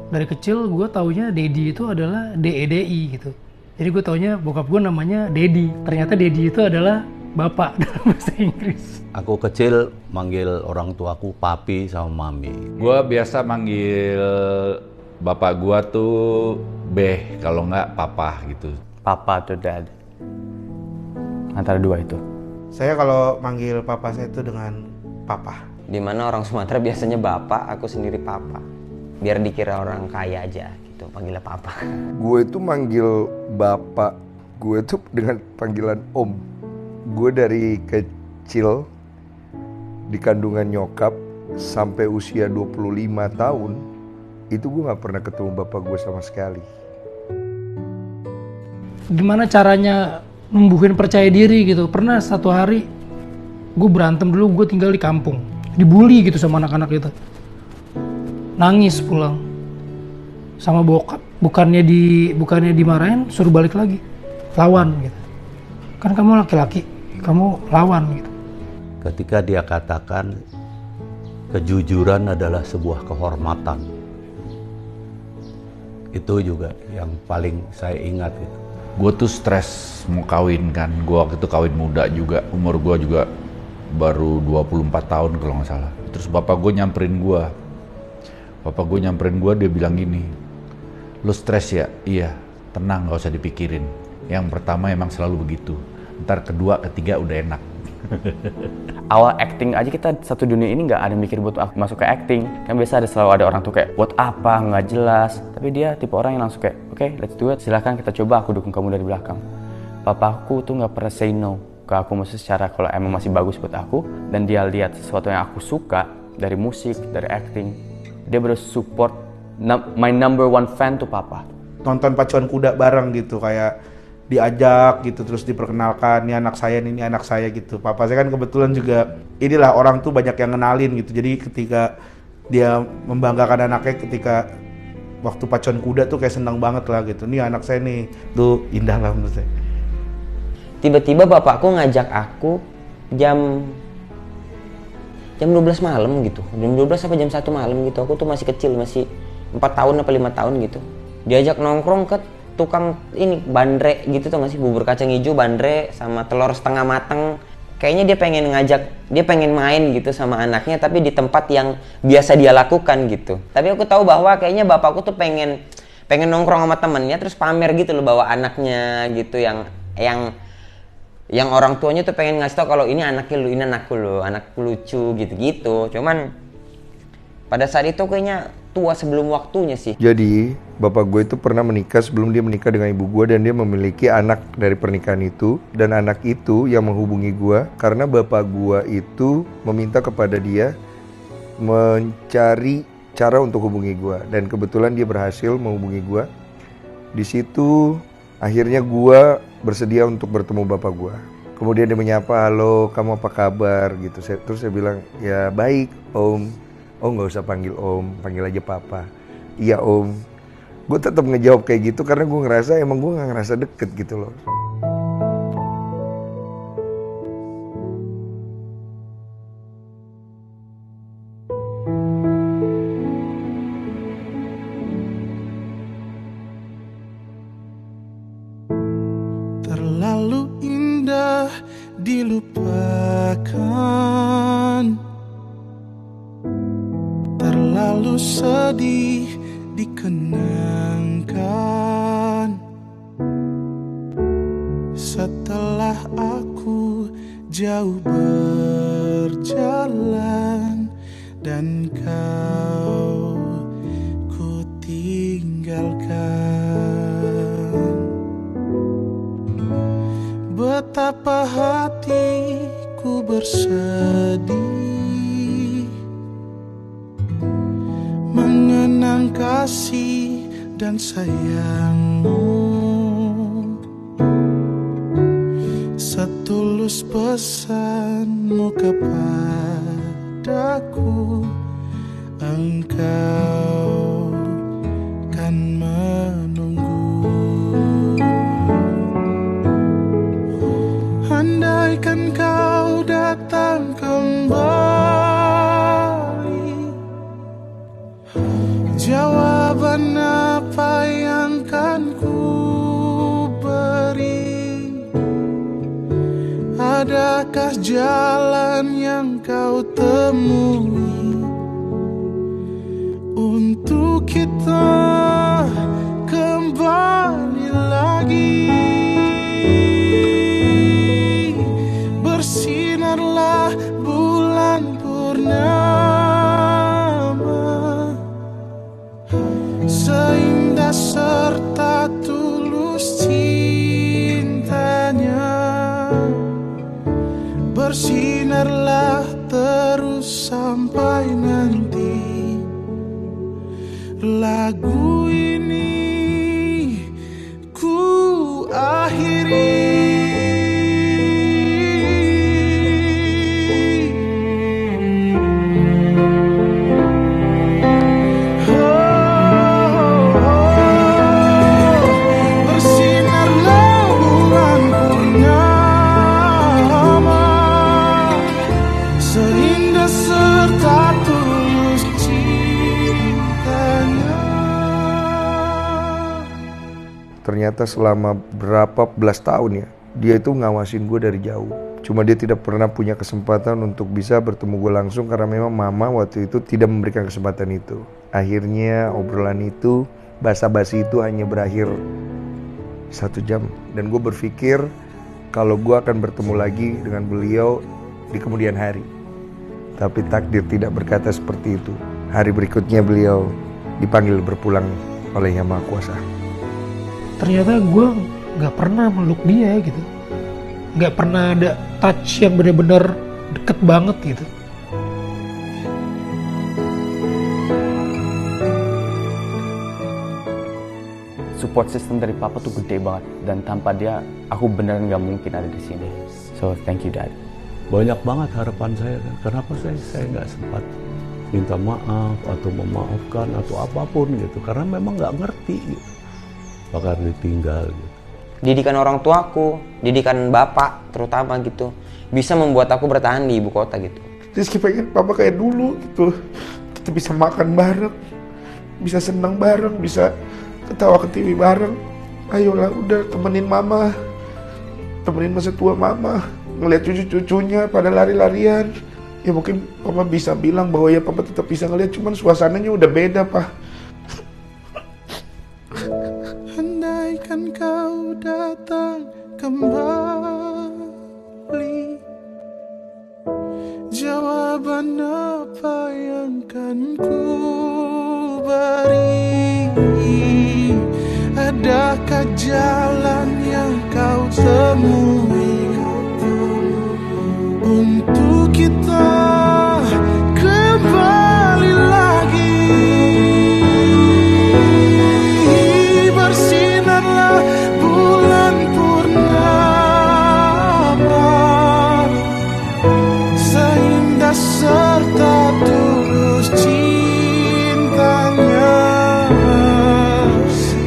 Dari kecil gue taunya Dedi itu adalah DEDI gitu. Jadi gue taunya bokap gue namanya Dedi. Ternyata Dedi itu adalah bapak dalam bahasa Inggris. Aku kecil manggil orang tuaku papi sama mami. Gua biasa manggil bapak gua tuh Beh, kalau nggak papa gitu. Papa atau dad. Antara dua itu. Saya kalau manggil papa saya itu dengan papa. Dimana orang Sumatera biasanya bapak, aku sendiri papa. Biar dikira orang kaya aja gitu, panggilnya papa. Gue itu manggil bapak gue tuh dengan panggilan om. Gue dari kecil di kandungan nyokap sampai usia 25 tahun itu gue gak pernah ketemu bapak gue sama sekali. Gimana caranya numbuhin percaya diri gitu. Pernah satu hari gue berantem dulu, gue tinggal di kampung, dibully gitu sama anak-anak itu. Nangis pulang sama bokap, bukannya dimarahin, suruh balik lagi, lawan gitu. Kan kamu laki-laki, kamu lawan gitu. Ketika dia katakan kejujuran adalah sebuah kehormatan, itu juga yang paling saya ingat gitu. Gue tuh stres mau kawin kan. Gue waktu itu kawin muda juga, umur gue juga baru 24 tahun kalau nggak salah. Terus bapak gue nyamperin gue. Dia bilang gini, lu stres ya? Iya, tenang, gak usah dipikirin. Yang pertama emang selalu begitu. Ntar kedua, ketiga udah enak. Awal acting aja kita satu dunia ini nggak ada mikir buat masuk ke acting. Kan biasa selalu ada orang tuh kayak buat apa, nggak jelas. Tapi dia tipe orang yang langsung kayak, oke, let's do it. Silahkan kita coba, aku dukung kamu dari belakang. Papaku tuh nggak pernah say no ke aku, maksudnya secara kalau emang masih bagus buat aku dan dia lihat sesuatu yang aku suka dari musik, dari acting, dia support. My number one fan tuh papa. Nonton pacuan kuda bareng gitu, kayak diajak gitu, terus diperkenalkan, ini anak saya gitu. Papa saya kan kebetulan juga inilah orang tuh banyak yang kenalin gitu. Jadi ketika dia membanggakan anaknya ketika waktu pacuan kuda tuh kayak senang banget lah gitu. Nih anak saya nih, tuh indah lah menurut saya. Tiba-tiba bapakku ngajak aku jam 12 malam gitu. Jam 12 sampai jam 1 malam gitu. Aku tuh masih kecil, masih 4 tahun apa 5 tahun gitu. Diajak nongkrong ke tukang ini bandrek gitu tuh nggak sih, bubur kacang hijau bandrek sama telur setengah mateng. Kayaknya dia pengen main gitu sama anaknya tapi di tempat yang biasa dia lakukan gitu. Tapi aku tahu bahwa kayaknya bapakku tuh pengen nongkrong sama temennya terus pamer gitu loh bawa anaknya gitu yang orang tuanya tuh pengen ngasih tau kalau ini anaknya lu, ini anakku lucu gitu-gitu. Cuman pada saat itu kayaknya tua sebelum waktunya sih. Jadi bapak gue itu pernah menikah sebelum dia menikah dengan ibu gue dan dia memiliki anak dari pernikahan itu. Dan anak itu yang menghubungi gue karena bapak gue itu meminta kepada dia mencari cara untuk hubungi gue. Dan kebetulan dia berhasil menghubungi gue. Di situ akhirnya gue bersedia untuk bertemu bapak gue. Kemudian dia menyapa, halo kamu apa kabar gitu. Terus saya bilang, ya baik om. Oh nggak usah panggil om, panggil aja papa. Iya om. Gue tetap ngejawab kayak gitu karena gue ngerasa emang gue nggak ngerasa deket gitu loh. Terlalu indah dilupakan, terlalu sedih dikenangkan. Setelah aku jauh berjalan dan kau ku tinggalkan, betapa hatiku bersedih mengenang kasih dan sayangmu. Setulus pesanmu kepadaku, engkau kan menunggu. Andaikan kau datang kembali, jawaban Jawaban apa yang kan ku beri? Adakah jalan yang kau temui untuk kita kembali lagi? Bersinarlah bulan purnama, seindah serta tulus cintanya. Bersinarlah terus sampai nanti lagu ini ku akhiri. Bersinarlah bulan purnama, seindah serta tulus cintanya. Ternyata selama berapa belas tahun ya, dia itu ngawasin gue dari jauh. Cuma dia tidak pernah punya kesempatan untuk bisa bertemu gue langsung karena memang mama waktu itu tidak memberikan kesempatan itu. Akhirnya obrolan itu, basa-basi itu hanya berakhir 1 jam. Dan gue berpikir kalau gue akan bertemu lagi dengan beliau di kemudian hari. Tapi takdir tidak berkata seperti itu. Hari berikutnya beliau dipanggil berpulang oleh Yang Maha Kuasa. Ternyata gue nggak pernah meluk dia gitu, nggak pernah ada touch yang benar-benar deket banget gitu. Support system dari papa tuh gede banget, dan tanpa dia aku beneran nggak mungkin ada di sini. So thank you dad. Banyak banget harapan saya kan. Kenapa saya nggak sempat minta maaf atau memaafkan atau apapun gitu. Karena memang nggak ngerti gitu. Bakal ditinggal gitu. Didikan orang tuaku, didikan bapak terutama gitu, bisa membuat aku bertahan di ibu kota gitu. Rizky pengen papa kayak dulu gitu. Kita bisa makan bareng, bisa senang bareng, bisa ketawa ketiwi bareng. Ayolah udah temenin mama, temenin masa tua mama, ngeliat cucu-cucunya pada lari-larian. Ya mungkin papa bisa bilang bahwa ya papa tetap bisa ngeliat, cuman suasananya udah beda, Pak. Andaikan kau datang kembali, jawaban apa yang kan ku beri? Adakah jalan yang kau temui untuk kita kembali lagi? Bersinarlah bulan purnama, seindah serta tulus cintanya.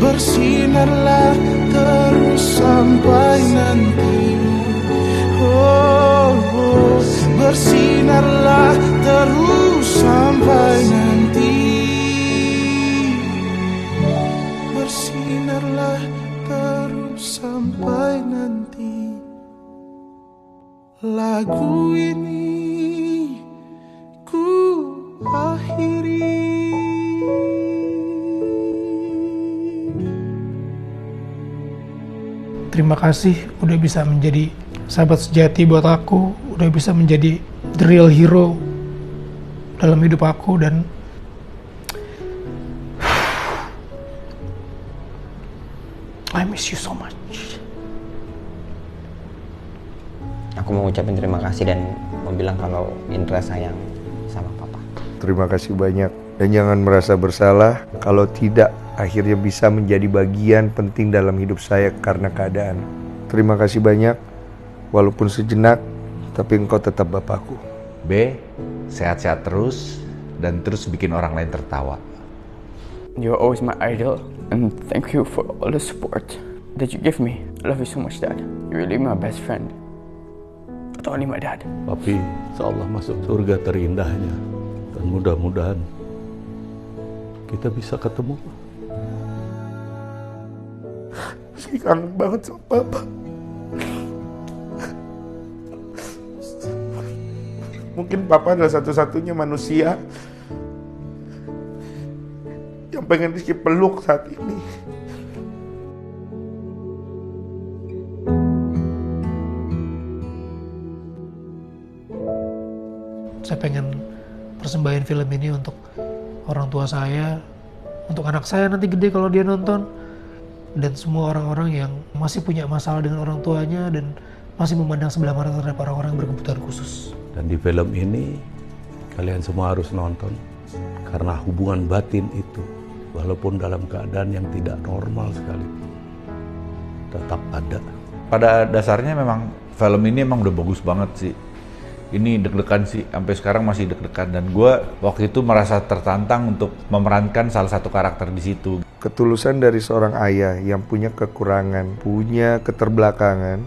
Bersinarlah terus sampai nanti. Oh, oh. Bersinarlah terus sampai nanti. Bersinarlah terus sampai nanti. Lagu ini ku akhiri. Terima kasih udah bisa menjadi sahabat sejati buat aku, udah bisa menjadi the real hero dalam hidup aku, dan I miss you so much. Aku mau ucapin terima kasih dan mau bilang kalau Indra sayang sama papa. Terima kasih banyak. Dan jangan merasa bersalah kalau tidak akhirnya bisa menjadi bagian penting dalam hidup saya karena keadaan. Terima kasih banyak, walaupun sejenak, tapi engkau tetap bapakku. B, sehat-sehat terus dan terus bikin orang lain tertawa. You're always my idol, and thank you for all the support that you give me. I love you so much, Dad. You're really my best friend. Not only my dad. Papi, insyaallah masuk surga terindahnya. Dan mudah-mudahan kita bisa ketemu. Saya kangen banget sama papa. Mungkin papa adalah satu-satunya manusia yang pengen Rizky peluk saat ini. Saya pengen persembahin film ini untuk orang tua saya, untuk anak saya nanti gede kalau dia nonton, dan semua orang-orang yang masih punya masalah dengan orang tuanya dan masih memandang sebelah mata terhadap orang-orang yang berkebutuhan khusus. Dan di film ini kalian semua harus nonton karena hubungan batin itu walaupun dalam keadaan yang tidak normal sekali tetap ada. Pada dasarnya memang film ini emang udah bagus banget sih. Ini deg-degan sih, sampai sekarang masih deg-degan, dan gue waktu itu merasa tertantang untuk memerankan salah satu karakter di situ. Ketulusan dari seorang ayah yang punya kekurangan, punya keterbelakangan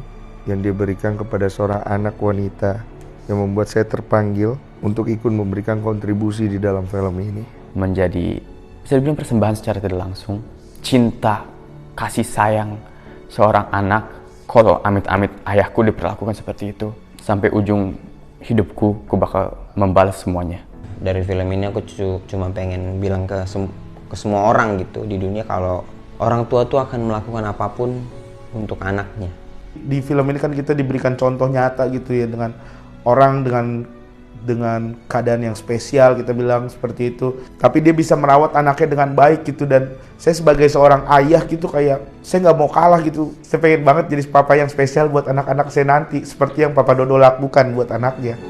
yang dia berikan kepada seorang anak wanita yang membuat saya terpanggil untuk ikut memberikan kontribusi di dalam film ini. Menjadi, bisa dibilang persembahan secara tidak langsung, cinta, kasih sayang seorang anak, kalau amit-amit ayahku diperlakukan seperti itu, sampai ujung hidupku, aku bakal membalas semuanya. Dari film ini aku cuma pengen bilang ke semua orang gitu di dunia kalau orang tua tuh akan melakukan apapun untuk anaknya. Di film ini kan kita diberikan contoh nyata gitu ya, dengan orang dengan keadaan yang spesial, kita bilang seperti itu. Tapi dia bisa merawat anaknya dengan baik gitu, dan saya sebagai seorang ayah gitu kayak saya nggak mau kalah gitu. Saya pengen banget jadi papa yang spesial buat anak-anak saya nanti, seperti yang Papa Dodo lakukan buat anaknya.